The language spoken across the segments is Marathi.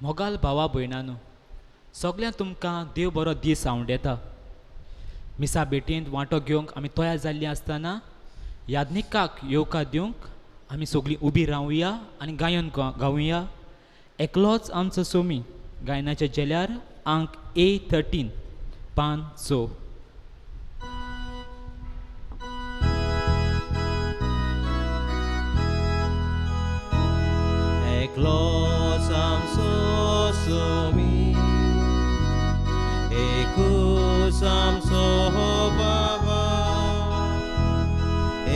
मोगाल भावा भयणांनो, सगळ्यांक तुमकां देव बरो दीस आवंड येता. मिसा भेटींत वांटो घेवंक आमी तयार जाल्लीं आसतना याज्ञिकाक येवकार दिवंक आमी सगळीं उबी रावुया आनी गायन गावुया. एकलोच आमचो सोमी गायनाच्या जेल्यार अंक A13 पान 6. Eklos amso sumi, ekus amso baba,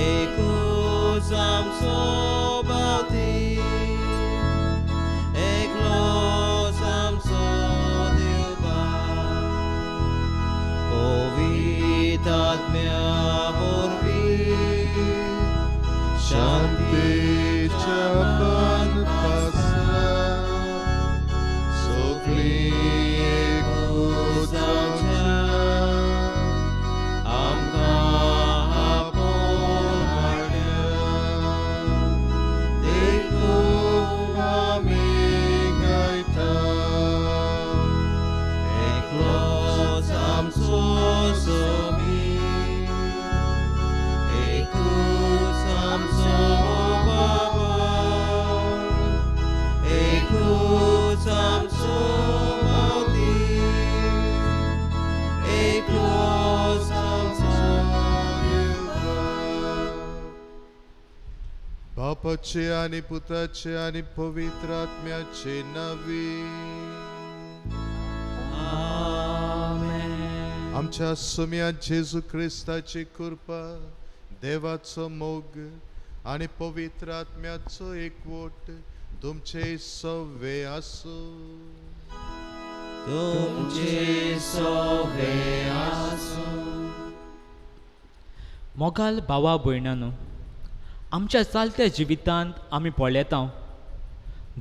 ekus amso bauti, eklos amso diuba, povitatmya morvi, shanti chapan pasla, sokli ekuzamcha, amka aponarya, dekho amingaita, eklos amso somi, ekus amso baba, ekus amso bauti, eklos amso diuba. बापाचे आणि पुत्राचे आणि पवित्र आत्म्याचे नावी. आमेन. आमच्या सुम्या जेजू ख्रिस्ताची कृपा, देवाचो मोग आणि पवित्र आत्म्याचो एकवट तुमचे सवे आसो. तुमचे सोवे आसो. मोगाल भावा भयणांनो, आमच्या चालत्या जिवितांत आमी पळयता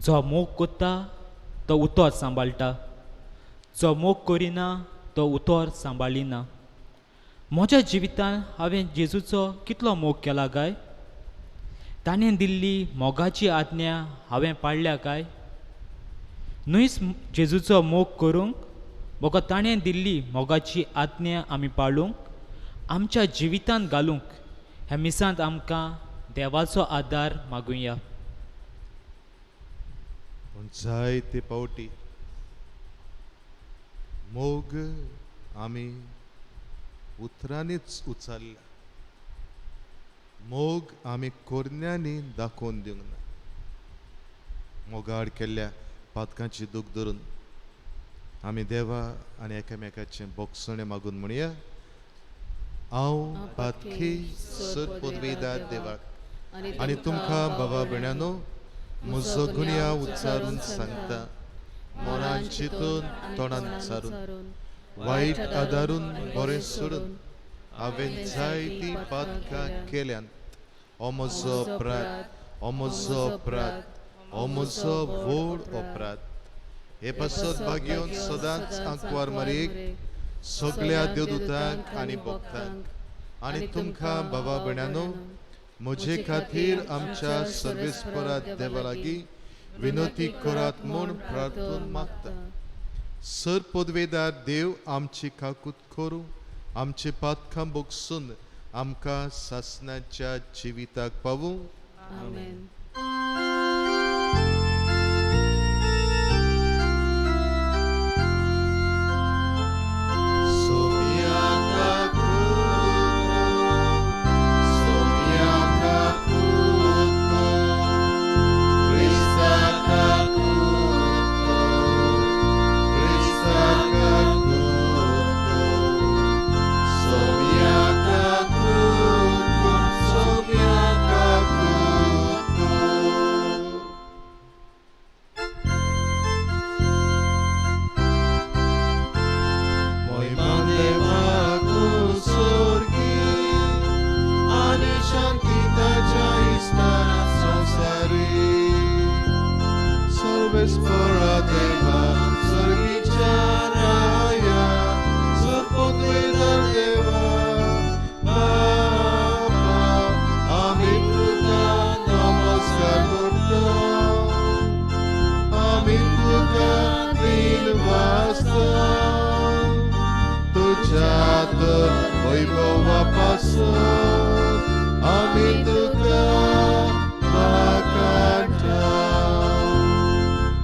जो मोग कोत्ता तो उतोर सांबाळटा, जो मोग करिना तो उतोर सांबाळिना. म्हज्या जिवितांत हांवें जेजूचो कितलो मोग केला काय? ताणें दिल्ली मोगाची आज्ञा हांवें पाळल्या काय? न्हयच जेजूचो मोग करूंक म्हाका ताणें दिल्ली मोगाची आज्ञा आमी पाळूंक आमच्या जिवितांत घालूंक ह्या मिसांत आमकां देवाचो आदार मागुया. पण जायते पावटी मोग आमी उतरांनीच उचलला, मोग आमी कोरण्यांनी दाखोवन दिवंक ना. मोगाड केल्ल्या पातकांची दूख धरून आमी देवा आनी एकामेकाचें बोगसणें मागून म्हणया, हांव पातकी सर पदवीदार देवाक आनी तुमकां बाबा भयणांनो म्हजो गुन्या उच्चारून सांगता, मनान चिंतून तोंडान चारून वायट आदारून बरें सोडून हांवें जायतीं पातकां केल्यांत. हो म्हजो अपराध, हो म्हजो अपराध, हो म्हजो व्हड अपराध. हे पासत भाग्योन सदांच आंकवार मारीक सगळ्या देवदूतांक आनी भक्तांक आनी तुमकां बाबा भयणांनो म्हजे खातीर आमच्या सर्वेस्परा देवा लागीं विनोती करात म्हूण प्रार्थना मागता. सर पदवेदार देव आमची काकूत करूं, आमचे पातकां बोगसून आमकां सासणाच्या जिविताक पावूं. आमेन. Spora deva, sorgicia raya, sorpodvedar deva, Baba, amin puta, namaskar kurta, amin puta. वास्तव तुझ्यात वैभवापासून आम्ही तुका वाकाटा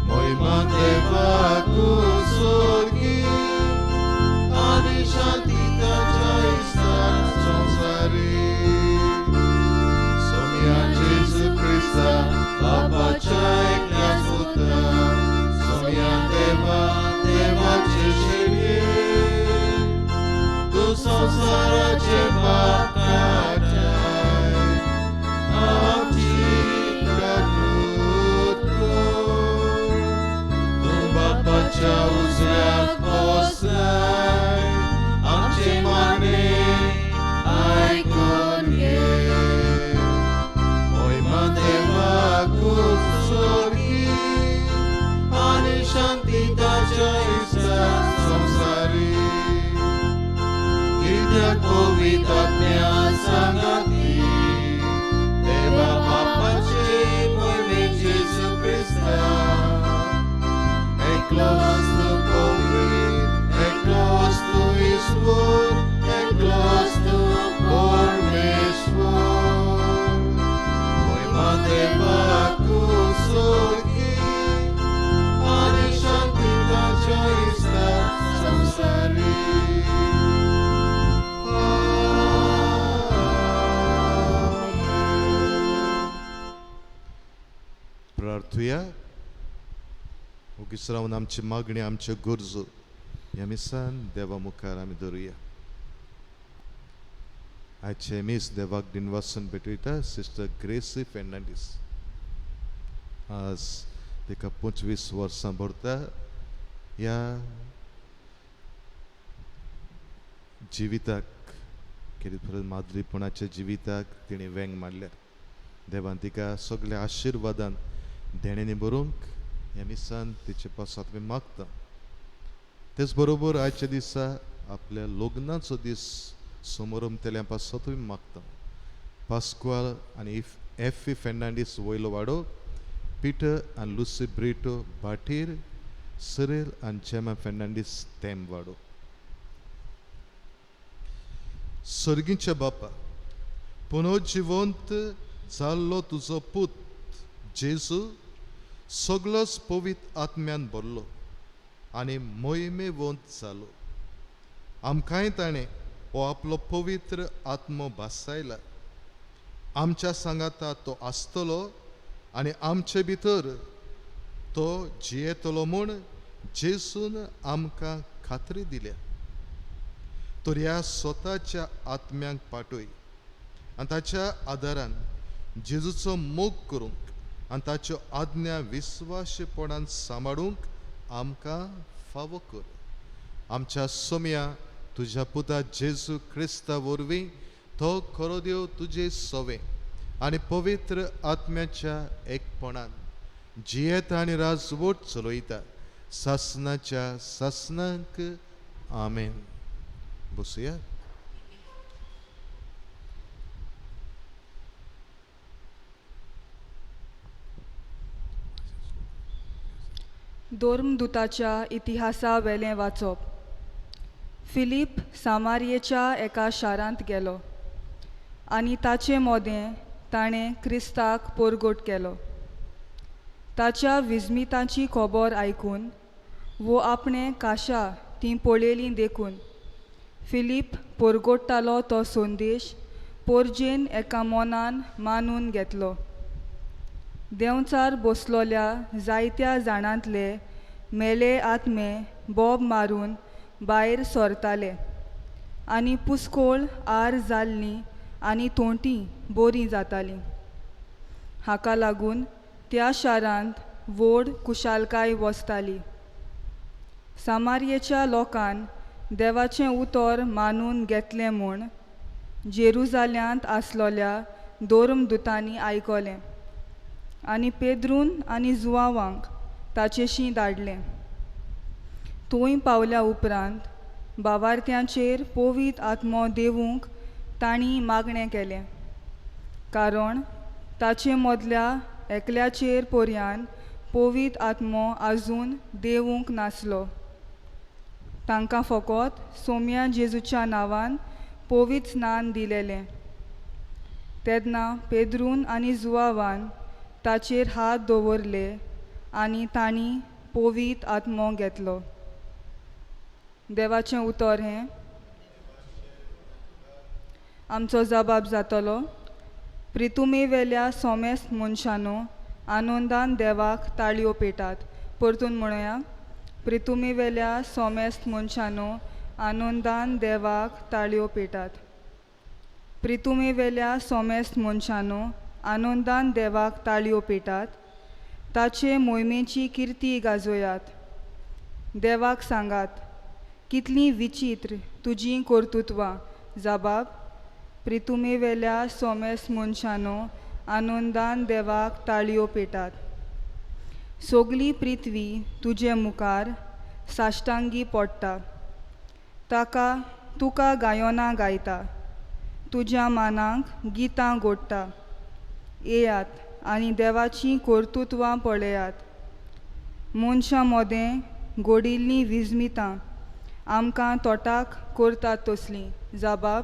महिमा देवाकू सोर्गी आणि शांती ताच्या इस्तार संसारी सोम्या जेजू ख्रिस्ता बापाच्या एकल्या सुता सोम्या देवा देवाचे शेडे तू संसाराचे पाप काटाय आमची तरतूद कर तू बापाच्या उजव्यात बसलाय आमचे माने ऐकून घे महिमा देवाकू सोर्गी आणि शांती ताच्या इस्तार संसारी कित्याक पवित्र आत्म्या सांगाती देवा बापाचे मोहिमे जेजू ख्रिस्ता एकलोच तू पवित्र एकलोच तू ईश्वर एकलोच तू परमेश्वर महिमा देवाकू सोर्गी आणि शांती ताच्या इस्तार संसारी प्रार्थुया उगीच रावन आमची मागणी आमच्यो गरजो ह्या मिसान देवा मुखार आमी धरुया आजचे मीस देवाक दिनवासन भेटयता सिस्टर ग्रेसी फेर्नांडीस आज तिका 25 वर्सां भरता ह्या जिविताक कितें माद्रीपणाच्या जिविताक तिणें वेंग मारल्या देवान तिका सगळ्या आशिर्वादान देणेनी बरोवंक ह्या मिसान तिचे पासत आमी मागता तेच बरोबर आजच्या दिसा आपल्या लग्नाचो दीस समारंभ तेल्या पासत आमी मागता पास्कुआल आनी एफी फेर्नांडीस वयलो वाडो पीटर आनी लुसी ब्रिटो बाटीर सिरिल आनी जेमा फेर्नांडीस तेम वाडो सर्गीच्या बापा पुनर्जिवंत जाल्लो तुजो पूत जेजू सगळोच पवित्र आत्म्यान भरलो आनी मोहिमेवंत जालो आमकांय ताणें हो आपलो पवित्र आत्मो भासायला आमच्या सांगाता तो आसतलो आनी आमचे भितर तो जियेतलो म्हूण जेजून आमकां खात्री दिल्या तर ह्या स्वताच्या आत्म्यांक पाठय आनी ताच्या आदारान जेजूचो मोग करूंक आनी ताच्यो आज्ञा विस्वाशीपणान सांबाळूंक आमकां फावो कर आमच्या सोम्या तुज्या पुता जेजू क्रिस्ता वरवीं तो खरो देव तुजे सवे आनी पवित्र आत्म्याच्या एकपणान जियेता आनी राजवट चलयता सासनाच्या सासनाक आमेन बसुया धोर्मदुताच्या इतिहासा वेलें वाचप फिलीप सामारियेच्या एका शारांत गेलो आनी ताचे मोदें ताणें क्रिस्ताक पोरगोट केलो ताच्या विजमितांची खबर आयकून वो आपणे काशा ती पळयलीं देखून फिलीप पोरगोडटालो तो संदेश पोरजेन एका मोनान मानून घेतलो देंवचार बसलोल्या जायत्या जाणांतले मेले आत्मे बोब मारून भायर सरताले आनी पुस्कोळ आर जाल्लीं आनी तोंटी बोरी जातालीं हाका लागून त्या शारांत व्हड कुशालकाय वसताली सामारियेच्या लोकान देवाचें उतर मानून घेतलें म्हूण जेरुजाल्यांत आसलोल्या धोर्मदुतांनी आयकलें आनी पेद्रून आनी जुवांवांक ताचेशी धाडलें थंय पावल्या उपरांत भावार्थ्यांचेर पवित्र आत्मो देवूंक तांणी मागणें केलें कारण ताचे मदल्या एकल्याचेर पर्यान पवित्र आत्मो आजून देवूंक नासलो तांकां फकत सोम्या जेजूच्या नांवान पवित्र स्नान दिलेलें. तेन्ना पेद्रून आनी जुआवान ताचेर हात दवरले आनी तांणी पवित्र आत्मो घेतलो. देवाचें उतर हें. आमचो जबाब जातलो, प्रितुमे वेल्या सोमेस्त मनशानो आनंदान देवाक ताळयो पेटात. परतून म्हणुया, प्रितुमे वेल्या सोमेस्त मनशानो आनंदान देवाक ताळयो पेटात. प्रितुमे वेल्या सोमेस्त मनशानो आनंदान देवाक ताळयो पेटात. ताचे मोहिमेची किर्ती गाजोयात. देवाक सांगात, कितलीं विचित्र तुजीं कर्तुत्वां. जबाब, प्रितुमे वेल्या सोमेस्त मनशानो आनंदान देवाक ताळयो पेटात. सोगली पृथ्वी तुजे मुखार साश्टांगी पडटा. तुका गायोनां गायता. तुज्या मानांक गितां घोडटा. येयात आनी देवाचीं कर्तुत्वां पळयात. मनशां मोदें घोडिल्लीं विजमितां आमकां तोटाक करतात तसलीं. जबाब,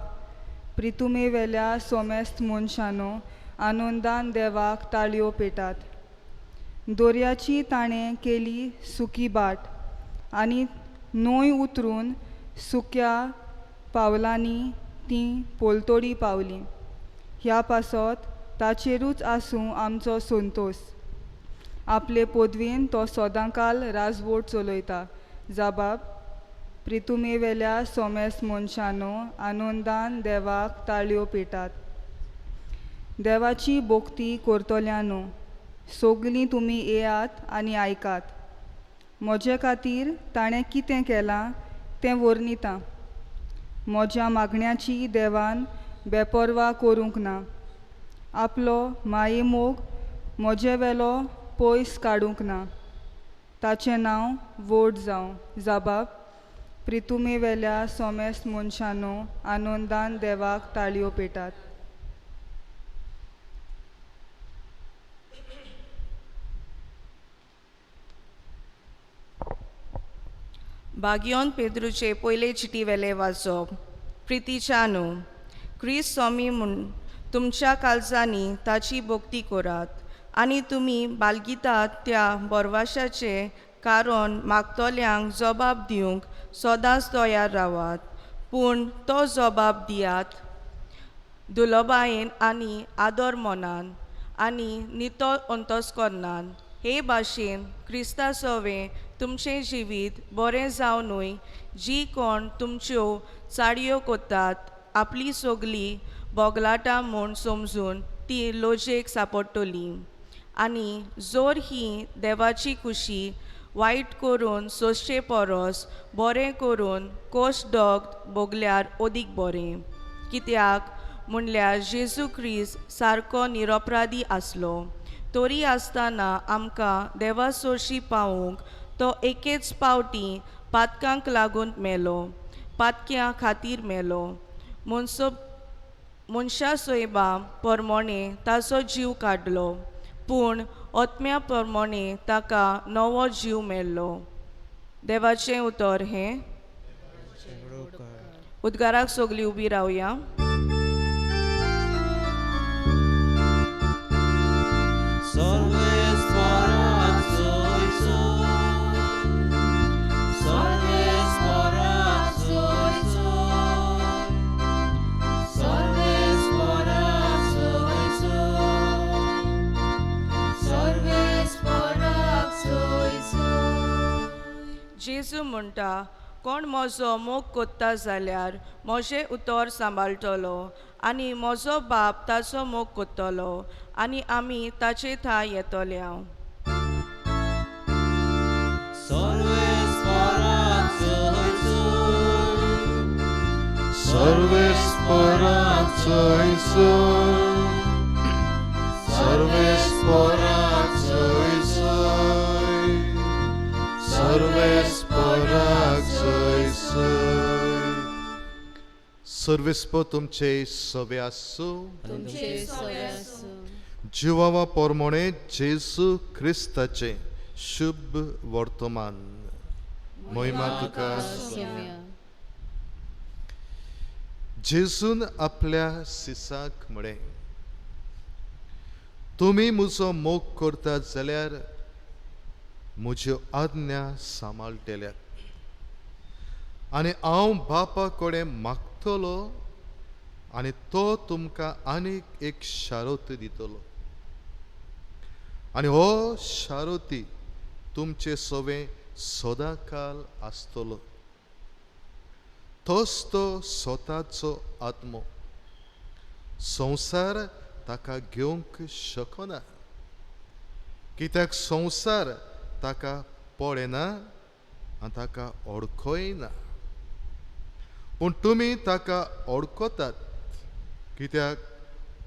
प्रितुमे वेल्या सोमेस्त मनशानो आनंदान देवाक ताळयो पेटात. दोर्याची ताणें केली सुकी बाट आनी न्हंय उतरून सुक्या पावलांनी तीं पोलतोडी पावलीं. ह्या पासत ताचेरूच आसूं आमचो संतोश. आपले पदवेन तो सदांकाल राजवट चलयता. जबाब, प्रितुमे वेल्या सोमेस्त मनशानो आनंदान देवाक ताळयो पेटात. देवाची भोक्ती करतल्यांनो, सोगलीं तुमी येयात आनी आयकात. म्हजे खातीर ताणें कितें केलां तें वर्णितां. म्हज्या मागण्याची देवान बेपरवा करूंक ना. आपलो मायेमोग म्हजे वेलो पयस काडूंक ना. ताचें नांव व्हड जावं. जबाब, प्रितुमे वेल्या सोमेस्त मनशानो आनंदान देवाक ताळयो पेटात. भाग्योन पेद्रूचे पयले चिटी वेले वाचप. प्रितीच्यानो, क्रिस्त स्वामी म्हूण तुमच्या काळजांनी ताची भोक्ती करात आनी तुमी बालगितात त्या बोरवाशाचे कारण मागतल्यांक जबाब दिवंक सदांच तयार रावात. पूण तो जबाब दियात दुलोबायेन आनी आदर मोनान आनी नितळ अंतस्करणान. हे भाशेन क्रिस्ता सवें तुमचें जिवीत बरें जावनूय जी कोण तुमच्यो चाडयो कोत्तात आपली सगली बोगलाटां म्हूण समजून ती लोजेक सांपडटलीं. आनी जोर ही देवाची खुशी वायट करून सोंसचे परस बरें करून कोश्ट दोग भोगल्यार ओदीक बरें. कित्याक म्हणल्यार जेजू क्रिस्त सारको निरपराधी आसलो, तरी आसतना आमकां देवा सोशी पावूंक तो एकेच पावटी पातकांक लागून मेलो. पातक्यां खातीर मेलो. मनशा सोयबा परमोणें ताचो जीव काडलो, पूण आत्म्या परमोणें ताका नवो जीव मेळ्ळो. देवाचें उतर हें. उद्गाराक सोगलीं उबी रावया. Solves porat soy soy, solves porat soy soy, solves porat soy soy, solves porat soy soy. जेजू म्हणटा, कोण म्हजो मोग कोत्ता जाल्यार म्हजें उतर सांबाळटलो आनी म्हजो बाप ताचो मोग कोत्तलो आनी आमी ताचे थंय येतल्या. Solves porat soy soy, Sarves पोरात सोय सोय, सर्वेस पोरात सोय सोय, सर्वेस पोरात सोय सोय. सर्वेस्प तुमचे सवे आसूं. जिवावा पोरमोणे जेजू क्रिस्ताचे शुभ वर्तमान. मोहिमा तुका सौम्य जेजून आपल्या सिसाक म्हळे तुम्ही म्हजो मोग करतात जाल्यार म्हज्यो आज्ञा सांबाळटल्यात आनी हांव बापा कडेन मागतलो आनी तो तुमकां आनीक एक शारोत दितलो आनी हो शारोती तुमचे सोबे सदांकाल आसतलो तोच तो स्वताचो आत्मो संवसार ताका घेवंक शकना कित्याक संवसार ताका पळयना आनी ताका ओळखयना पूण तुमी ताका ओळखतात कित्याक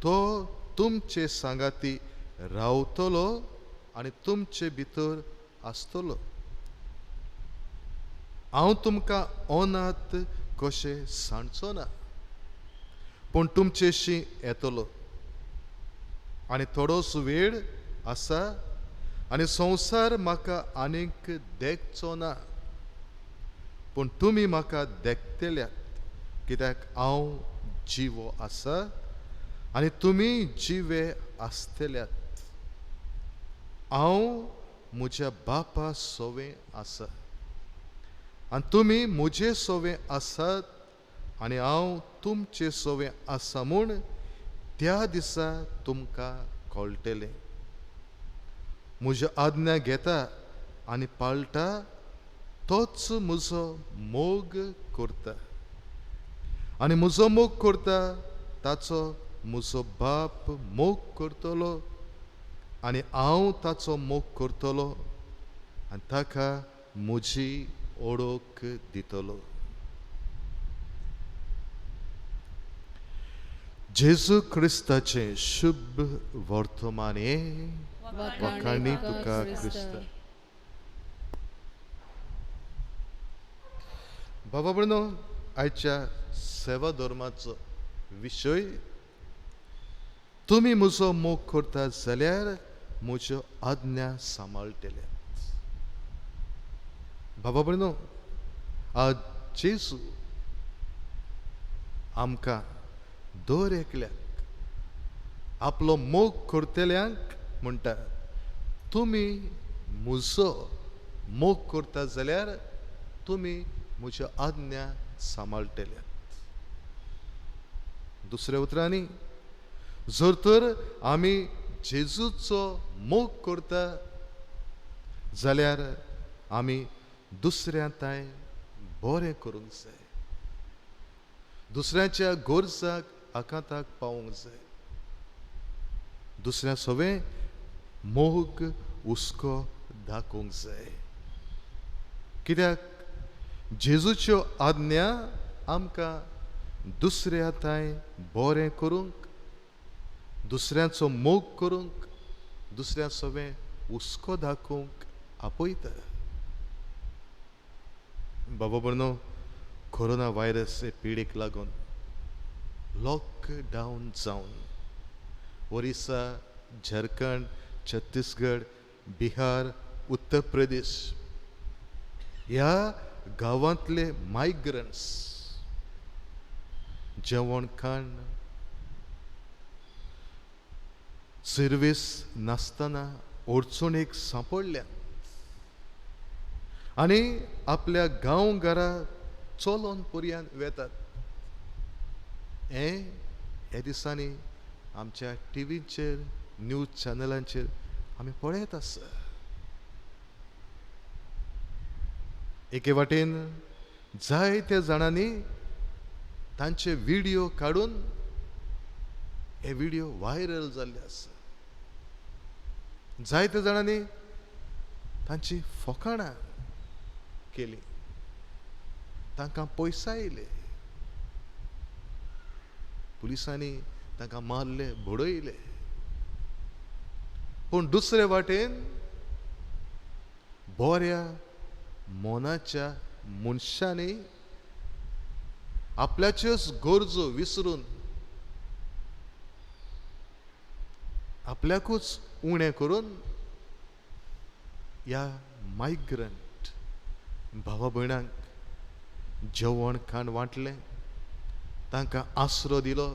तो तुमचे सांगाती रावतलो आनी तुमचे भितर आसतलो हांव तुमकां अनाथ कशें सांडचो ना पूण तुमचेशी येतलो आनी थोडोस वेळ आसा आनी संवसार म्हाका आनीक देखचो ना पूण तुमी म्हाका देखतल्यात कित्याक हांव जिवो आसा आनी तुमी जिवे आसतल्यात हांव म्हज्या बापा सोबे आसा आनी तुमी म्हजे सोबे आसात आनी हांव तुमचे सोबे आसा म्हूण त्या दिसा तुमकां कळटलें म्हज्यो आज्ञा घेता आनी पाळटा तोच म्हजो मोग करता आनी म्हजो मोग करता ताचो म्हजो बाप मोग करतलो आनी हांव ताचो मोग करतलो आनी ताका म्हजी ओळख दितलो जेजू क्रिस्ताचें शुभ वर्तमान हे वखाणी तुका क्रिस्त बाबा भयणो आयच्या सेवा धर्माचो विशय तुमी म्हजो मोग करतात जाल्यार म्हज्यो आज्ञा सांबाळटल्यात बाबा भयणो आज जेजू आमकां दर एकल्याक आपलो मोग करतल्यांक म्हणटा तुमी म्हजो मोग करतात जाल्यार तुमी म्हज्यो आज्ञा सांबाळटल्यात दुसऱ्या उतरांनी जर तर आमी जेजूचो मोग करता जाल्यार आमी दुसऱ्यांताय बरें करूंक जाय दुसऱ्याच्या गोरजाक आकांताक पावूंक जाय दुसऱ्या सोबे मोग हुस्को दाखोवंक जाय कित्याक जेजूच्यो आज्ञा आमकां दुसऱ्याताय बरें करूंक दुसऱ्याचो मोग करूंक दुसऱ्या सोबे हुस्को दाखोवंक आपयता बाबा भयणो कोरोना व्हायरस हे पिडेक लागून लॉकडावन जावन ओरिसा झारखंड छत्तीसगड बिहार उत्तर प्रदेश ह्या गांवांतले मायग्रंट्स जेवण खाण सर्वीस नासतना अडचणीक सांपडल्या आनी आपल्या गांवघरा चलोन पर्यंत वेतात हे दिसांनी आमच्या टीव्हीचेर न्यूज चॅनलांचेर आमी पळयत आसा एके वाटेन जायत्या जाणांनी तांचे व्हिडिओ काडून हे व्हिडिओ व्हायरल जाल्ले आसा जायत्या जाणांनी तांची फकाणां केली तांकां पयसा येयले पुलिसांनी तांकां मारले बडयले पूण दुसरे वाटेन बऱ्या मोनाच्या मनशांनी आपल्याच्योच गरजो विसरून आपल्याकूच उणें करून ह्या मायग्रंट भावा भयणांक जेवण खाण वांटलें, तांकां आसरो दिलो,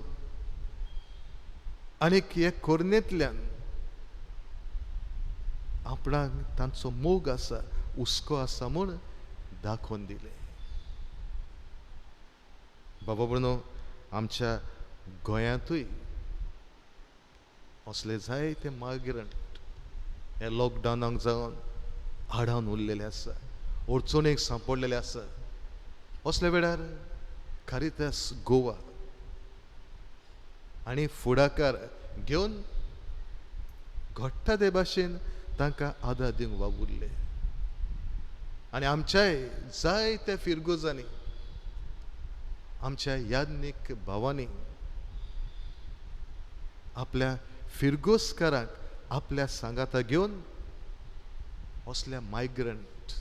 आनीक हे कोरनेंतल्यान आपणाक तांचो मोग आसा, हुस्को आसा म्हूण दाखोवन दिलें. बाबा भयणो, आमच्या गोंयांतूय असले जायते मायग्रंट हे लॉकडावनाक जावन आडावन उरलेले आसा, अडचणेक सांपडलेले आसा. असल्या वेळार कारितास गोवा आनी फुडाकार घेवन घडटा ते भाशेन तांकां आदार दिवंक वावुरले. आनी आमच्याय जायत्या फिरगोजांनी, आमच्या याज्ञीक भावांनी आपल्या फिरगोसकारांक आपल्या सांगाता घेवन असल्या मायग्रंट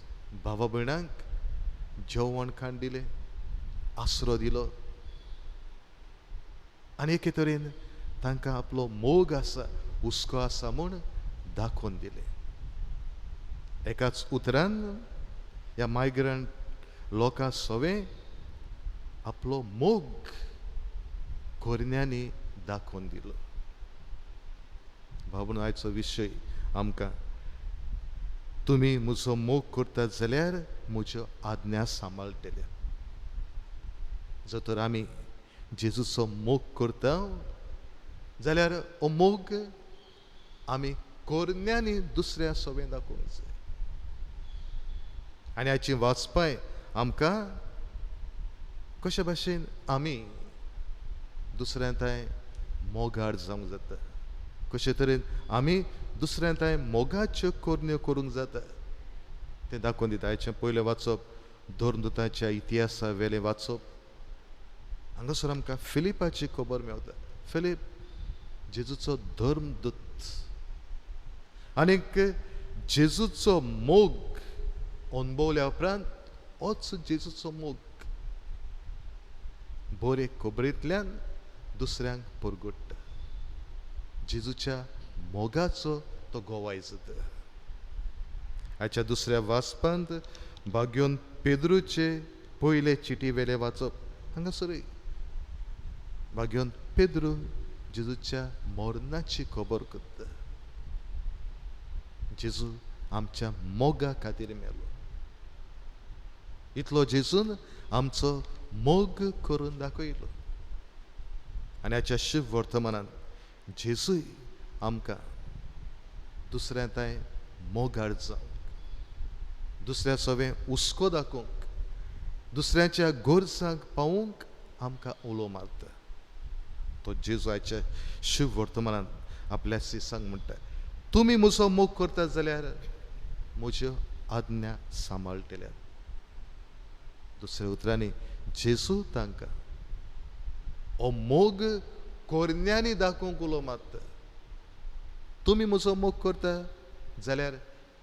भावा भयणांक जेवण खाण दिलें, आसरो दिलो, आनी एके तरेन तांकां आपलो मोग आसा, हुस्को आसा म्हूण दाखोवन दिलें. एकाच उतरान ह्या मायग्रंट लोकां सवें आपलो मोग कोरन्यांनी दाखोवन दिलो. भावून आयचो विशय आमकां, तुमी म्हजो मोग करतात जाल्यार म्हज्यो आज्ञा सांबाळटले. जर तर आमी जेजूचो मोग करता जाल्यार हो मोग आमी कोरन्यांनी दुसऱ्या सवें दाखोवंक जाय. आनी हाची वाचपाय आमकां कशे भाशेन आमी दुसऱ्यांताय मोगाळ जावंक जाता, कशे तरेन आमी दुसऱ्यांताय मोगाच्यो कोरन्यो करूंक जाता तें दाखोवन दिता. हाचें पयलें वाचप धर्मदुताच्या इतिहासा वेलें वाचप. हांगासर आमकां फिलिपाची खबर मेवता. फिलीप जेजूचो धर्मदूत आनीक जेजूचो मोग अणभवल्या उपरांत होच जेजूचो मोग बरे खबरेंतल्यान दुसऱ्यांक परगट्टा. जेजूच्या मोगाचो तो गोवाय जाता. हाच्या दुसऱ्या वाचपांत भाग्योन पेद्रूचे पयले चिटी वेले वाचप. हांगासरूय भाग्योन पेद्रू जेजूच्या मरणाची खबर करता. जेजू आमच्या मोगा खातीर मेलो. इतलो जेजून आमचो मोग करून दाखयलो. आनी हाच्या शुभ वर्तमानांत जेजूय आमकां दुसऱ्यांताय मोगाळ जावंक, दुसऱ्या सवें हुस्को दाखोवंक, दुसऱ्याच्या गोरसांक पावूंक आमकां उलो मारता. तो जेजू हाच्या शुभ वर्तमानांत आपल्या सिसांक म्हणटा, तुमी म्हजो मोग करतात जाल्यार म्हज्यो आज्ञा सांबाळटल्यात. दुसऱ्या उतरांनी जेजू तांकां हो मोग कोरन्यांनी दाखोवंक उलो मारता. तुमी म्हजो मोग करता जाल्यार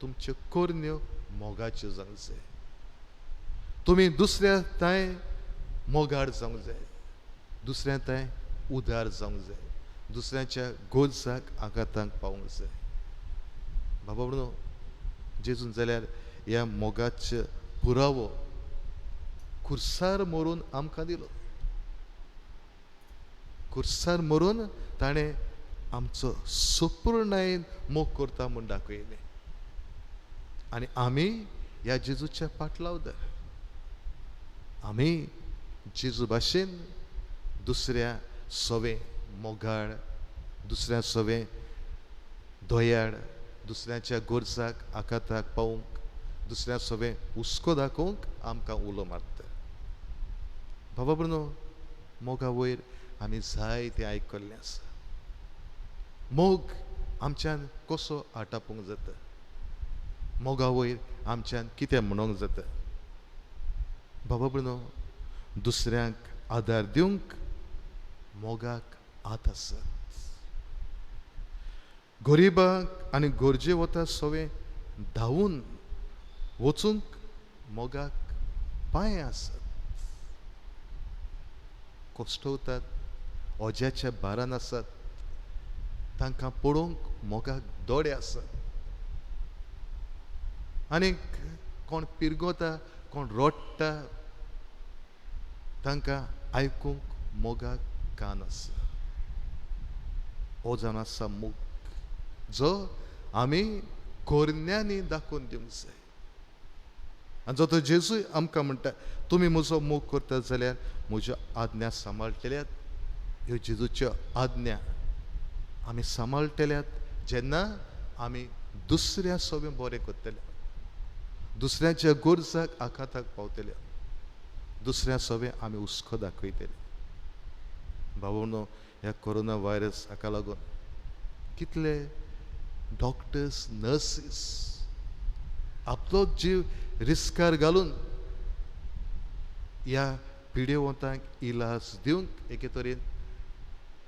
तुमच्यो कोरन्यो मोगाच्यो जावंक जाय. तुमी दुसऱ्या ताय मोगाळ जावंक जाय, दुसऱ्या ताय उदार जावंक जाय, दुसऱ्याच्या गोरसाक आघातांक पावूंक जाय. बाबा म्हणून जेजून जाल्यार ह्या मोगाचो पुरावो खुर्सार मरून आमकां दिलो. खुर्सार मरून ताणें आमचो संपूर्णायेन मोग करता म्हूण दाखयलें. आनी आमी ह्या जेजूच्या पाटलावदार. आमी जेजू भाशेन दुसऱ्या सवें मोगाळ, दुसऱ्या सवें दोयाळ, दुसऱ्याच्या गोरसाक आकाताक पावूंक, दुसऱ्या सवें हुस्को दाखोवंक आमकां उलो मारता. बाबा म्हणून मोगा वयर आमी जायतें आयकल्लें आसा. मोग आमच्यान कसो आटापूंक जाता, मोगा वयर आमच्यान कितें म्हणूंक जाता. बाबा म्हणून दुसऱ्यांक आदार दिवंक मोगाक हात आसात. गरीबाक आनी गरजे वता सवें धांवून वचूंक मोगाक पांय आसात. कोश्टवतात, ओज्याच्या बारान आसात, तांकां पळोवंक मोगाक दोळे आसात. आनीक कोण पिरगोता कोण रोडटा तांकां आयकूंक मोगाक कान आसा. हो जावन आसा मोग, जो आमी कोरण्यांनी दाखोवन दिवंक जाय. आनी जो तो जेजूय आमकां म्हणटा, तुमी म्हजो मोग करतात जाल्यार म्हज्यो आज्ञा सांबाळटल्यात. ह्यो जेजूच्यो आज्ञा आमी सांबाळटल्यात जेन्ना आमी दुसऱ्या सोबे बरें करतले, दुसऱ्याच्या गोरजाक आखाताक पावतले, दुसऱ्या सोबे आमी हुस्को दाखयतले. भावनो, ह्या कोरोना व्हायरस हाका लागून कितले डॉक्टर्स, नर्सीस आपलो जीव रिस्कार घालून ह्या पिडेवंतांक इलाज दिवंक एके तरेन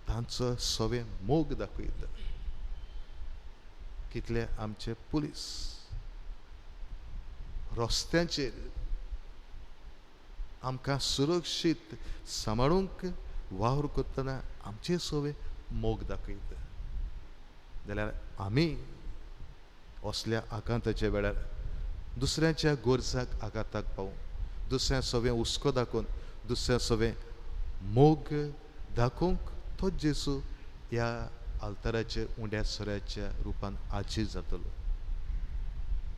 तांचो सोबे मोग दाखयता. कितले आमचे पुलीस रस्त्यांचेर आमकां सुरक्षीत सांबाळूंक वावर करतना आमचे सोबे मोग दाखयता. जाल्यार आमी असल्या आकांताच्या वेळार दुसऱ्याच्या गोरजाक आघाताक पावूं, दुसऱ्या सोबे हुस्को दाखोवन, दुसऱ्या सोबे मोग दाखोवंक तो जेजू ह्या आल्ताराच्या उंड्या सोऱ्याच्या रुपान आजी जातलो.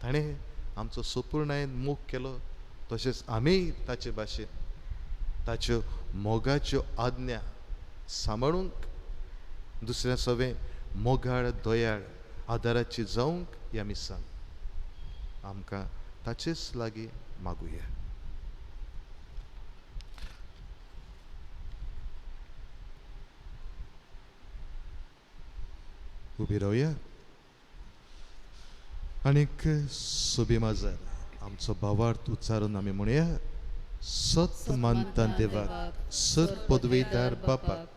ताणें आमचो संपूर्णायेन मोग केलो, तशेंच आमी ताचे भाशेन ताच्यो मोगाच्यो आज्ञा सांबाळूंक दुसऱ्या सोबे मोगाळ, दयाळ, आदाराची जावंक ह्या मिसान आमकां ताचेच लागीं मागुया. उबी रावया आनीक सुबी माजार आमचो भावार्थ उच्चारून आमी म्हणया, सत मानता देवाक, सर पदवीदार बापाक,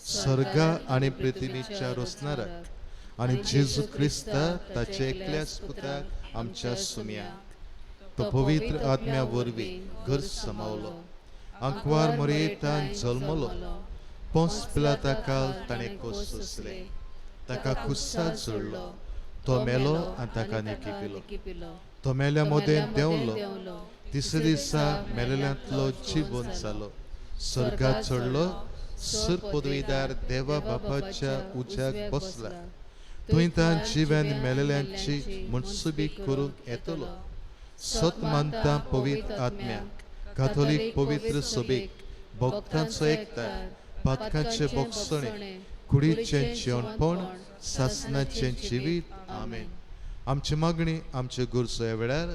स्वर्गा आनी पृथ्वीच्या रचणाराक आनी जेजू क्रिस्ता ताचे एकल्याच पुताक आमच्या सुम्याक, तो पवित्र आत्म्या वरवीं घर समावलो, आंकवार मरयेंतान जल्मलो, पोंस पिलाता काल ताणें कोस सोंसले, ताका खुस्सात जोडलो, तो मेलो आनी ताका न्हिकी पिलो, तो मेल्या मोदें देंवलो, तिसऱ्या दिसा मेलेल्यांतलो जिवंत जालो, स्वर्गात चडलो, सर पदवीदार देवा बापाच्या उज्याक बसला, थंय तां जिव्यान मेलेल्यांची मनसुबी करूंक येतलो. सत मानता पवित्र आत्म्याक, काथोलीक पवित्र सभेक, भक्तांचो एकठांय, पातकांचे भोगसणे, कुडीचें जेवणपण, सासणाचें जिवीत. आमेन. आमची मागणी, आमचे गरजो ह्या वेळार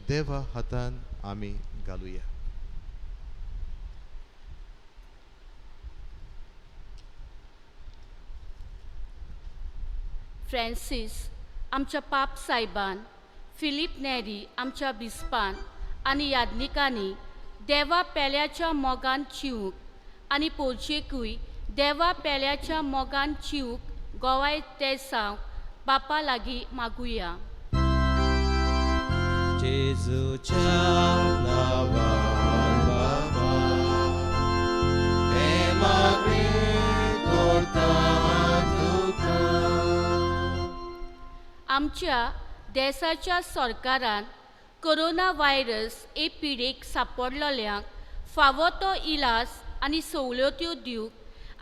देवा हातान आमी घालुया. फ्रांसीस आमच्या पाप सायबान, फिलीप नेरी आमच्या बिस्पान आनी याज्ञिकांनी देवा पेल्याच्या मोगान चिवूंक आनी पोरचेकूय देवा पेल्याच्या मोगान चिवूंक गोवाय ते सांग बापा लागीं मागुया. जेजूच्या नांवान बाबा, हे मागणी करता तुका. आमच्या देशाच्या सरकारान कोरोना व्हायरस हे पिडेक सांपडलेल्यांक फावो तो इलाज आनी सवलत्यो दिवंक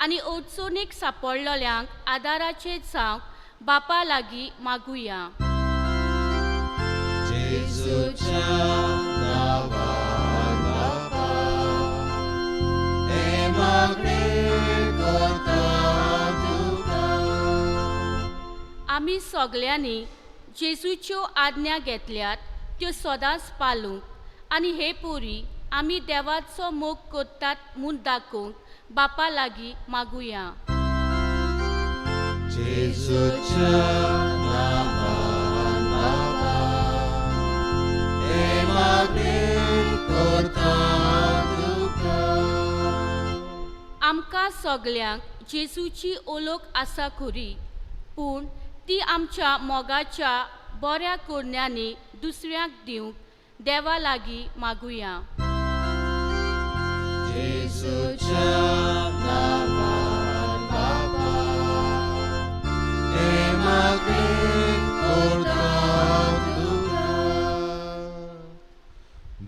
आनी अडचणीक सांपडलेल्यांक आदाराचे सांग बापा लागीं मागुया. जेजूच्या नांवान बाबा, हे मागणी करता तुका. आमी सगळ्यांनी जेजूच्यो आज्ञा घेतल्यात त्यो सदांच पाळूंक आनी हे पोरी आमी देवाचो मोग करतात म्हूण दाखोवंक बापा लागीं मागुया. जेजूच्या नांवान बाबा, हे मागणी करता तुका. आमकां सगळ्यांक जेजूची ओळख आसा खरी, पूण ती आमच्या मोगाच्या बऱ्या कोरण्यांनी दुसऱ्यांक दिवंक देवा लागीं मागुया. जेजूच्या नांवान बाबा, हे मागणी करता तुका.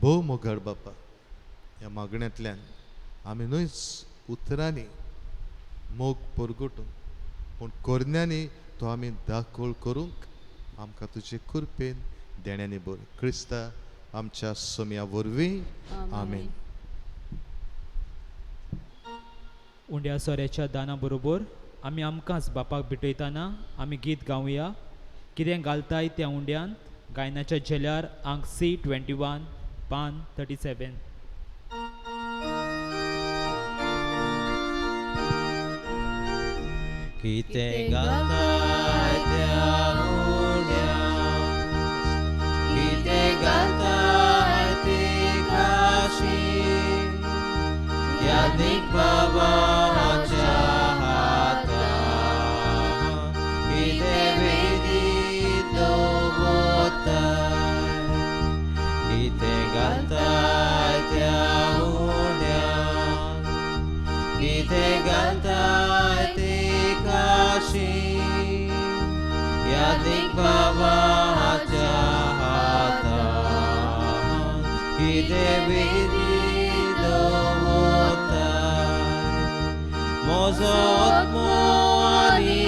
भोव मोगाळ बापा, ह्या मागण्यांतल्यान आमी न्हयच उतरांनी मोग परगटून पूण कोरन्यांनी तो आमी दाखोळ करूंक आमकां तुजे कृपेन देण्यानी बोर क्रिस्ता आमच्या सोम्या वरवीं आमेन. उंड्या सोऱ्याच्या दाना बरोबर आमी आमकांच बापाक भेटयतना आमी गीत गावया. कितें घालताय त्या उंड्यान गायनाच्या झेल्यार अंक C21 पान 37. कितें घालताय त्या उंड्यान, कितें घालताय ती काशी, यादीक बाबाच्या हातान कितें वेदी दवरताय. कितें घालताय त्या उंड्यान, कितें घालताय ती काशी, यादीक बाबाच्या हातान कितें वेदी दवरताय. म्हजो आत्मो आनी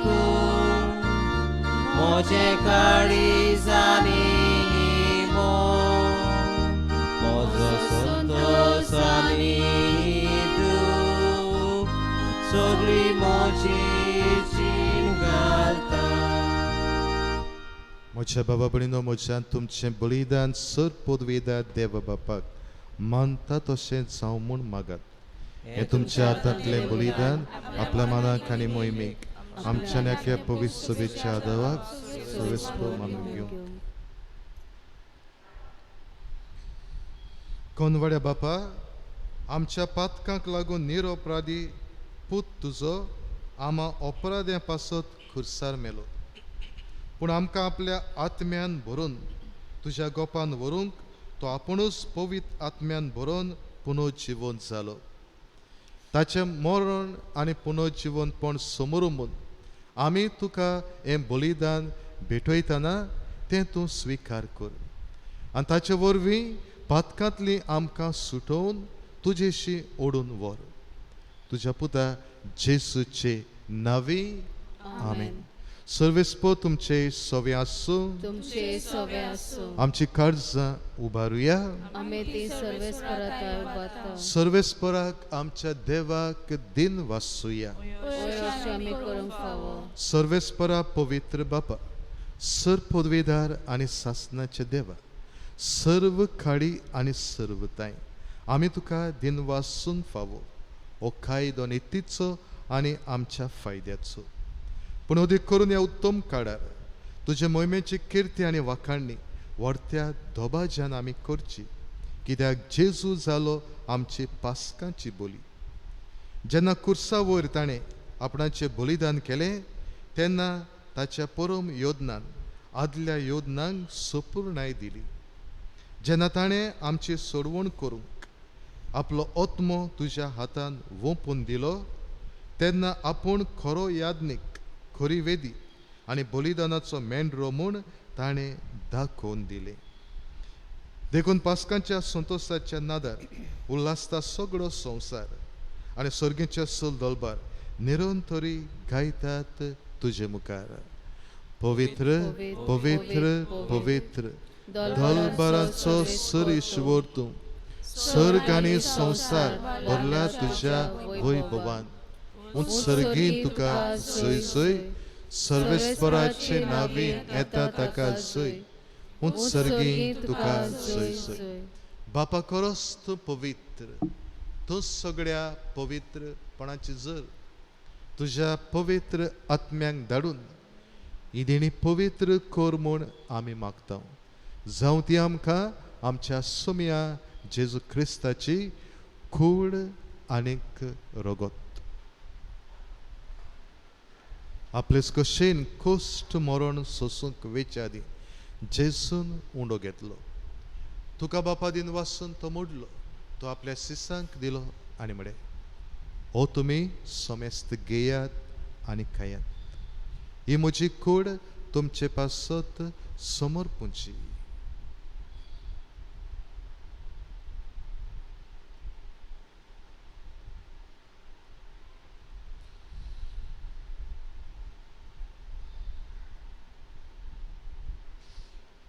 खून, म्हजे काळीज आनी मोग, म्हजो संतोष आनी दूख, सगळी म्हजी जीण घालता. म्हज्या बाबा भयणीनो, म्हज्यान तुमचें बलिदान सर पदवेदार देव बापाक मानता तशें जावं म्हूण मागात. हें तुमच्या हातांतलें बलिदान आपल्या मनाक आनी मोहिमेक आमच्या नेक्या पवित्र सभेच्या आदाराक सर्वेस्पर मानून घेवं. कोनवाड्या बापा, आमच्या पातकांक लागून निरपराधी पूत तुजो आमा अपराध्यां पासत खुर्सार मेलो, पूण आमकां आपल्या आत्म्यान भरून तुज्या गोपान व्हरूंक तो आपुणूच पवित्र आत्म्यान भरोवन पुनर्जीवन जालो. ताचें मरण आनी पुनर्जीवनपण समोरून आमी तुका हें बलिदान भेटयतना तें तूं स्विकार कर आनी ताचे वरवीं पातकांतलीं आमकां सुटोवन तुजेशी ओडून व्हर. तुज्या पुता जेसूचे नांवी आमेन. सर्वेस्पर तुमचे सोवे आसूं. तुमचे सोवे आसूं. आमची काळजां उबारुया. आमी ती सर्वेस्परात उबारता. सर्वेस्पराक आमच्या देवाक दिन वासूया. अशें आमी करूंक फावो. सर्वेस्परा पवित्र बापा, सर पदवेदार आनी सासनाचे देवा, सर्व खाडी आनी सर्वताय आमी तुका दिन वासून फावो. हो कायदो नितीचो आनी आमच्या फायद्याचो, पूण अदीक करून ह्या उत्तम काळार तुजे मोहिमेची किर्ती आनी वाखाणणी व्हडत्या धोबाज्यान आमी करची, कित्याक जेजू जालो आमची पासकांची बोली. जेन्ना कुर्सा वयर ताणें आपणाचें बलिदान केलें तेन्ना ताच्या परम योजनान आदल्या योजनांक संपूर्णाय दिली. जेन्ना ताणें आमची सोडवण करूंक आपलो आत्मो तुज्या हातान वोपून दिलो तेन्ना आपूण खरो यादनीक, खरी वेदी आनी बलिदानाचो मेंढरो म्हूण ताणें दाखोवन दिलें. देखून पासकांच्या संतोशाच्या नादार उल्हासता सगळो संवसार आनी सर्गेचे सल दळबार निरंतरी गायतात तुजे मुखार. पवित्र पवित्र पवित्र दळबाराचो सर ईश्वर तूं, सर्ग आनी संवसार भरला तुज्या वैभवान. उत्सर्गीन तुका जय जय, सर्वेस्पराचे नांवीन येता ताका जय. उत्सर्गीन तुका जय जय. बापा खरोच तूं पवित्र, तूं सगळ्या पवित्रपणाची जर तुज्या पवित्र आत्म्यांक धाडून ही देणी पवित्र कर म्हूण आमी मागता. जावं ती आमकां आमच्या सोम्या जेजू क्रिस्ताची कूड आनीक रगत. आपलेच कशेन कोश्ट मरण सोसूंक वेचे आदी जेजून उंडो घेतलो. तुका बापा दिन वासून तो मोडलो, तो आपल्या सिसांक दिलो आनी म्हळे, हो तुमी सोमेस्त घेयात आनी खायात. ही म्हजी कूड तुमचे पासत समर्पूंची.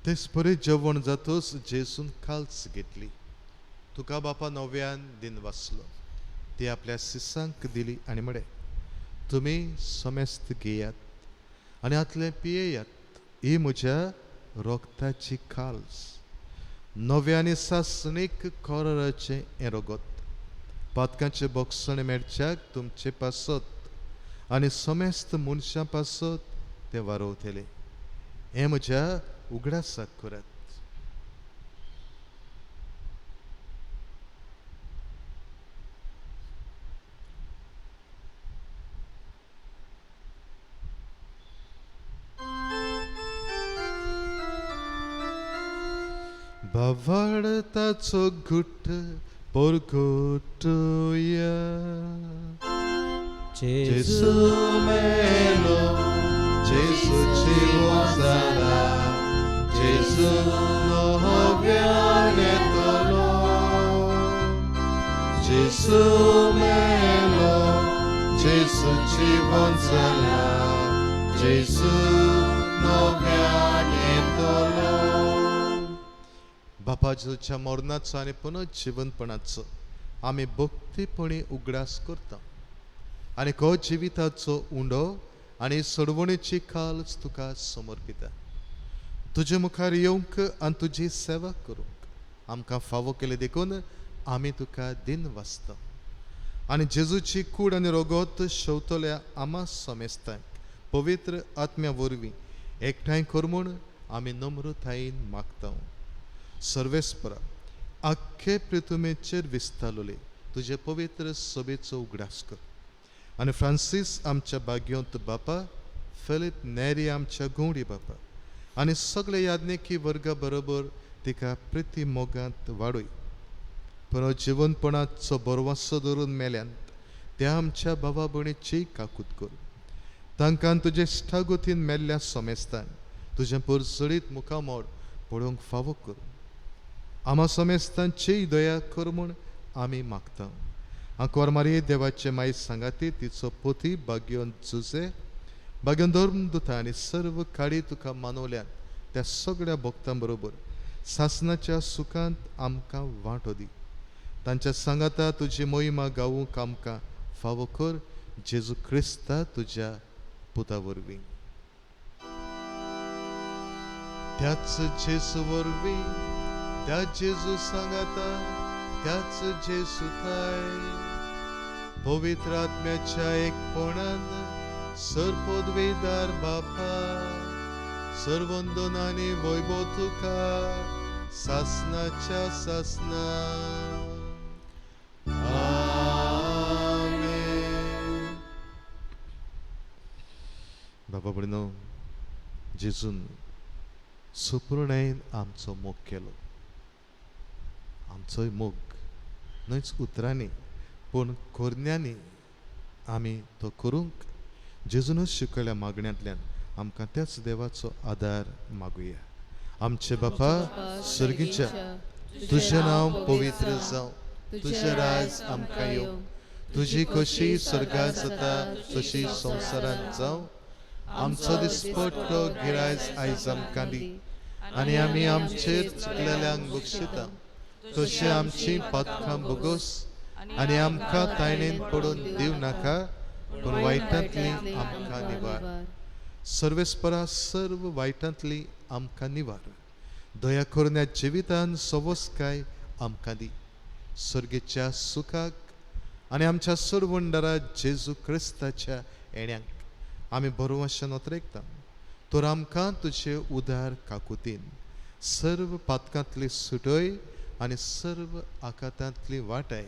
तेच जेवण जातोच जेसून काल्स घेतली. तुका बापा नव्यान दिन वाचलो. ती आपल्या शिसांक दिली आणि म्हणे, तुम्ही समेस्त घेयात आणि आतले पियेयात. ही म्हज्या रोगताची काल्स. नव्याने सासणीक कोराचे हें रगत. पातकांचे बोगसणे मेळच्याक तुमचे पासत आनी समेस्त मनशां पासत ते वारोवतले. हें म्हज्या उगडासाक करात. बावाडताचो घुट परगोटुया. जेसू मेलो, जेसू जिवंत जाला, जेसू नव्यान येतलो. जेसू मेलो, जेसू जिवंत जाला, जेसू नव्यान येतलो. बापा जेजूच्या मरणाचो आनी पुनर्जिवनपणाचो आमी भक्तीपणी उगडास करता आनी हो जिविताचो उंडो आनी सोडवणेची काल्स तुका समर्पिता. तुजे मुखार येवंक आनी तुजी सेवा करूंक आमकां फावो केले देखून आमी तुका दिन वाचता. आनी जेजूची कूड आनी रगत शेवतल्या आमा समेस्तांक पवित्र आत्म्या वरवीं एकठांय कर म्हूण आमी नम्रतायेन मागता. सर्वेस्परा, आख्खे पृथ्वीचेर विस्तारलोले तुजे पवित्र सभेचो उगडास कर. आनी फ्रांसीस आमच्या भाग्यवंत बापा, फिलीप नेरी आमच्या गवडी बापा आनी सगळे याज्ञिकी वर्गा बरोबर तिका प्रिती मोगांत वाडय. पुनर्जिवनपणाचो बरवासो धरून मेल्यांत त्या आमच्या भावा भयणीची काकूत कर. तांकां तुजे इश्टागतीन मेल्ल्या समेस्तांक तुजें परसडीत मुखामोड पळोवंक फावो कर. आमा समेस्तांची दया कर म्हूण आमी मागता. आंकवार मारये देवाचे माय सांगाती तिचो पोती भाग्यवंत जुजे, भाग्यवंत धर्मदूता आनी सर्व काळी तुका मानवल्यान त्या सगळ्या भक्तां बरोबर सासणाच्या सुखांत आमकां वांटो दी. तांच्या सांगाता तुजी मोहिमा गावूंक आमकां फावो कर. जेजू क्रिस्ता तुज्या पुता वरवीं. त्याच जेजू वरवीं, त्या जेजू सांगाता, त्याच जेजू थाय पवित्र आत्म्याच्या एकपणान सर्वोदवेदार बापा सर्वंदन आनी वैभव तुका सासणाच्या सासना. आमेन. बाबा भयणो, जेजून सुपूर्णायेन आमचो मोग केलो. आमचोय मोग न्हयच उतरांनी पूण कोरण्यांनी आमी तो करूंक जेजूनच शिकयल्या मागण्यांतल्यान आमकां त्याच देवाचो आदार मागुया. आमचे बापा सर्गीच्या, तुजें नांव पवित्र जावं, तुजें राज आमकां येवं, तुजी कशी स्वर्गांत जाता तशी संवसारांत जावं. आमचो दिसपट्टो गिरायज आयज आमकां दी आनी आमी आमचेर चुकलेल्यांक बक्षिता तशें आमची पातकां बोगोस आनी आमकां तायणेन पडून दिव नाका पूण वायटांतली आमकां निवार. सर्वेस्परा सर्व वायटांतली आमकां निवार. दया करून ह्या जिवितान सवस्काय आमकां दी. सर्गेच्या सुखाक आनी आमच्या सोडवणदारा जेजू क्रिस्ताच्या येण्याक आमी बरो आशेन उतरेकता. तर आमकां तुजे उदार काकुतीन सर्व पातकांतली सुटय आनी सर्व आकातांतली वाटाय.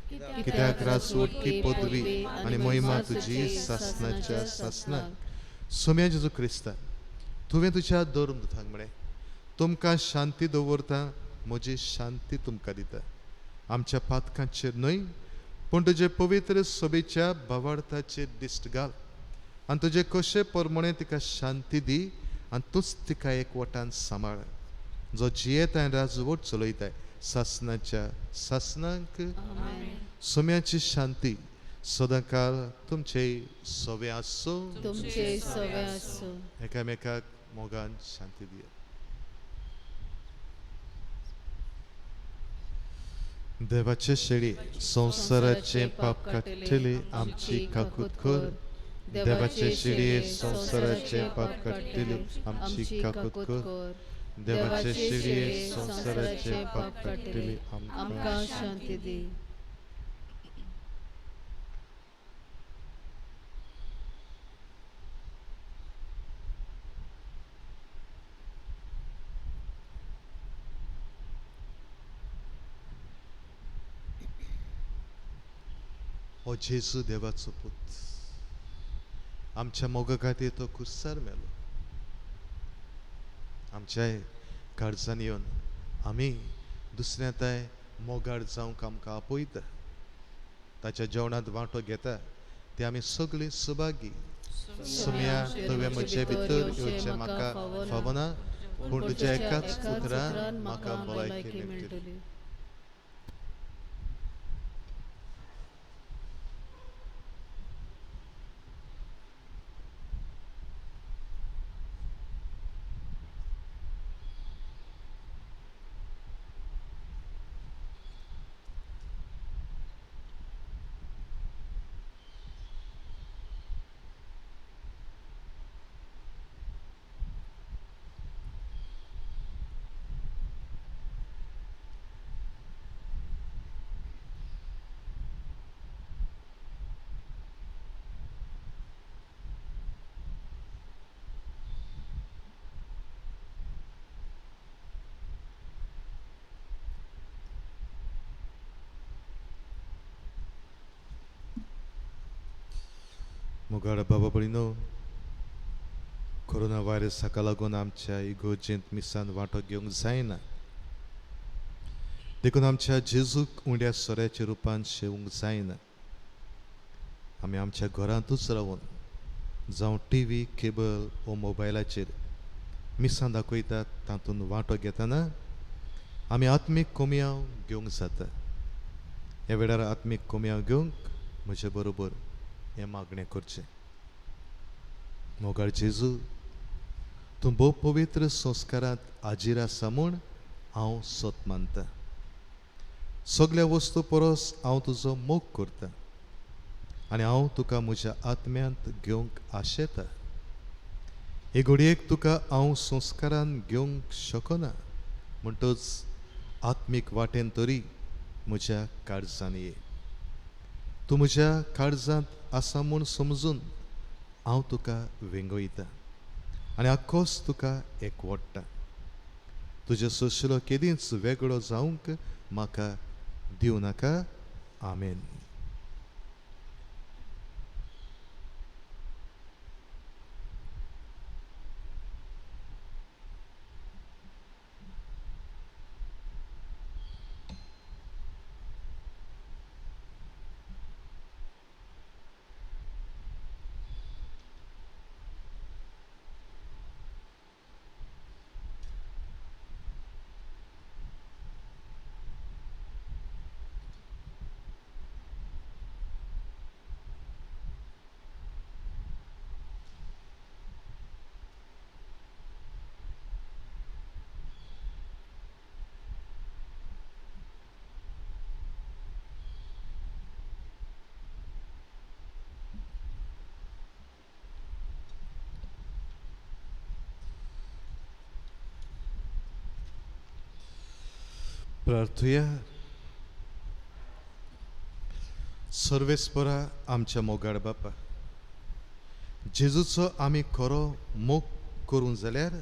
कित्याक रासवटकी पदवी आनी मोहिमा तुजी सासणाच्या सासनाक. सोम्या जेजू क्रिस्ता, तुवें तुज्या धर्मदूतांक म्हळें, तुमकां शांती दवरता, म्हजी शांती तुमकां दिता. आमच्या पातकांचेर न्हय पूण तुजे पवित्र सभेच्या भावार्थाचेर दिश्ट घाल आनी तुजे कशे परमणे तिका शांती दी आनी तूंच तिका एकवटान सांबाळ. जो जियेता आनी राजवट चलयताय सासणाच्या सासनांक. सोम्याची शांती सदांकाळ तुमचे सोबे आसूं. तुमचे सवे आसूं. एकामेकाक मोगान शांती दिया. देवाचे शेळी संसाराचे पाप काडटली आमची काकूत कर. देवाचे शेळये संसाराचे पाप काडटली आमची काकूत कर. देवाचे शेळये संसाराचे पाप काडटली आमकां शांती दी. हो जेजू देवाचो पूत आमच्या मोगा खातीर तो कुस्सार मेलो. आमच्या काळजान येवन आमी दुसऱ्याताय मोगाळ जावंक आमकां आपयता. ताच्या जेवणांत वांटो घेता ते आमी सगळीं सुभागी. सुम्या तुवें म्हजे भितर येवचें म्हाका फावना, पूण तुज्या एकाच उतरान म्हाका भलायकी मेळटली. मोगाळ बाबा भयणो, कोरोना व्हायरसाका लागून आमच्या इगोर्जेंत मिसान वांटो घेवंक जायना. देखून आमच्या जेजूक उंड्या सोऱ्याच्या रुपान शेवूंक जायना. आमी आमच्या घरांतूच रावून जावं टीव्ही, केबल वो मोबायलाचेर मिसान दाखयतात तातूंत वांटो घेतना आमी आत्मीक कोमयाव घेवंक जाता. ह्या वेळार आत्मीक कोमयाव घेवंक म्हजे बरोबर हें मागणें करचें. मोगाळ जेजू, तूं भोव पवित्र संस्कारांत हाजीर आसा म्हूण हांव सोत मानतां. सगळ्या वस्तू परस हांव तुजो मोग करतां आनी हांव तुका म्हज्या आत्म्यांत घेवंक आशेतां. हे घडयेक तुका हांव संस्कारान घेवंक शकना, म्हणटच आत्मीक वाटेन तरी म्हज्या काळजान ये. तूं म्हज्या काळजांत आसा म्हूण समजून हांव तुका वेंगयतां आनी आख्खोच तुका एकवडटां. तुजे सुशेलो केदींच वेगळो जावंक म्हाका दिवं नाका. आमेन. प्रार्थुया. सर्वेस्परा आमच्या मोगाळ बापा, जेजूचो आमी खरो मोग करूं जाल्यार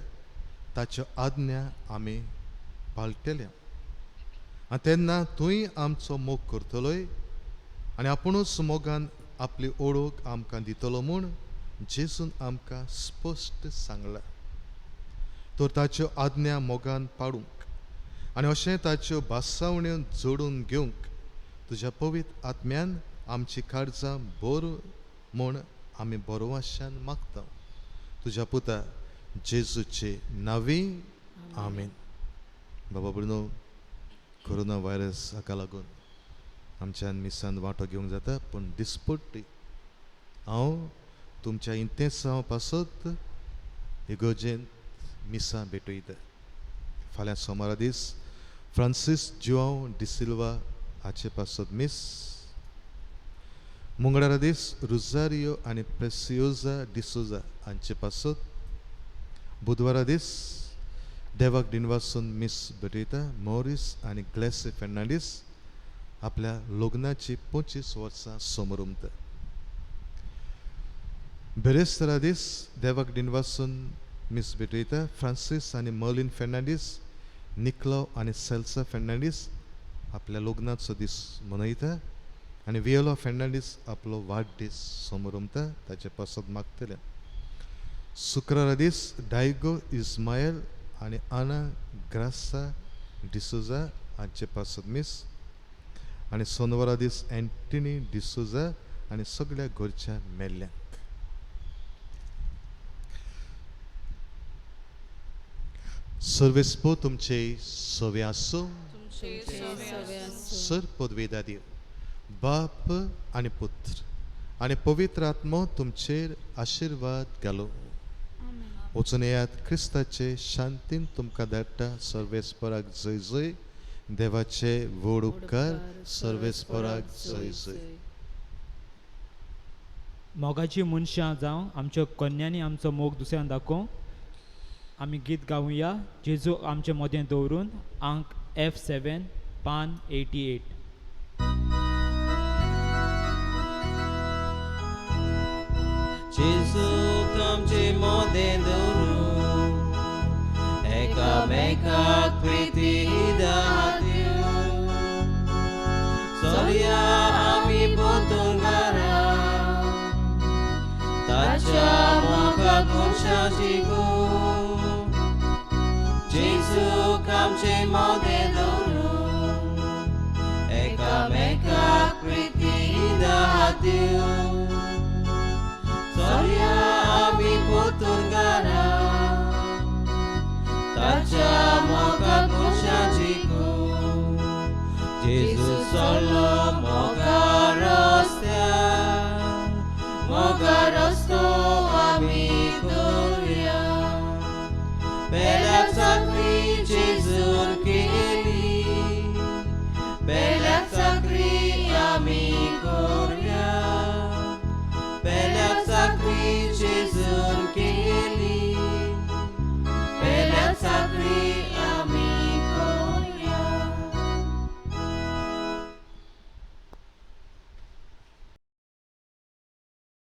ताच्यो आज्ञा आमी पाळटले. आनी तेन्ना तूंय आमचो मोग करतलोय आनी आपुणूच मोगान आपली ओळख आमकां दितलो म्हूण जेजून आमकां स्पश्ट सांगला. तर ताच्यो आज्ञा मोगान पाळूंक आनी अशें ताच्यो भासावण्यो जोडून घेवंक तुज्या पवित्र आत्म्यान आमची काळजां बोर म्हूण आमी बरोवाशान मागता. तुज्या पुता जेजूचे नांवी. आमेन. बाबा भयणो, कोरोना व्हायरस हाका लागून आमच्यान मिसान वांटो घेवंक जाता, पूण दिसपट्टी हांव तुमच्या इंतेसांव पासत इगोर्जेंत मिसां भेटयता. फाल्यां सोमारा दीस फ्रांसीस जुआंव डिसिल्वा हाचे पासत मिस मंगळारा दीस रुजारियो आनी प्रेसियोजा डिसोजा हांचे पासत बुधवारा दीस देवाक दिनवासून मिस बेटयता मॉरिस आनी ग्लेसे फेर्नांडीस आपल्या लग्नाची 25 वर्सां समोर उमता बेरेस्तारा दीस देवाक दिनवासून मिस बेटयता फ्रांसीस आनी मर्लिन फेर्नांडीस निकलो आनी सेल्सा फेर्नांडीस आपल्या लग्नाचो दीस मनयता आनी वियोला फेर्नांडीस आपलो वाडदीस समोर उमता ताचे पासत मागतले शुक्रारा दीस डायगो इस्मायल आनी आना ग्रासा डिसोजा हांचे पासत मिस आनी सोनवारा दीस एंटनी डिसोजा आनी सगळ्या घरच्या मेल्ल्यांक सर्वेस्पो तुमचे सवे आसूं सर पदवेदा दिव बाप आनी पुत्र आनी पवित्र आत्मो तुमचेर आशिर्वाद घालो वचून येयात क्रिस्ताचे शांतीन तुमकां धाडटा सर्वेस्पराक जय जय देवाचे व्हड उपकार सर्वेस्पराक जय जय मोगाची मनशां जावं आमच्या कन्यांनी आमचो मोग दुसऱ्यांक दाखोवं आमी गीत गावुया जेजू आमचे मदें दवरून अंक F7 पान 88 जेजू आमचे मोदें दवरून एकामेकाक प्रिती दादिव चलया आमी पोतून घरा ताच्या मोगाक मनशाची जेजू आमचे मोदें दवरून एकामेकाक प्रिती दादिव चलया आमी पोतून घरा ताच्या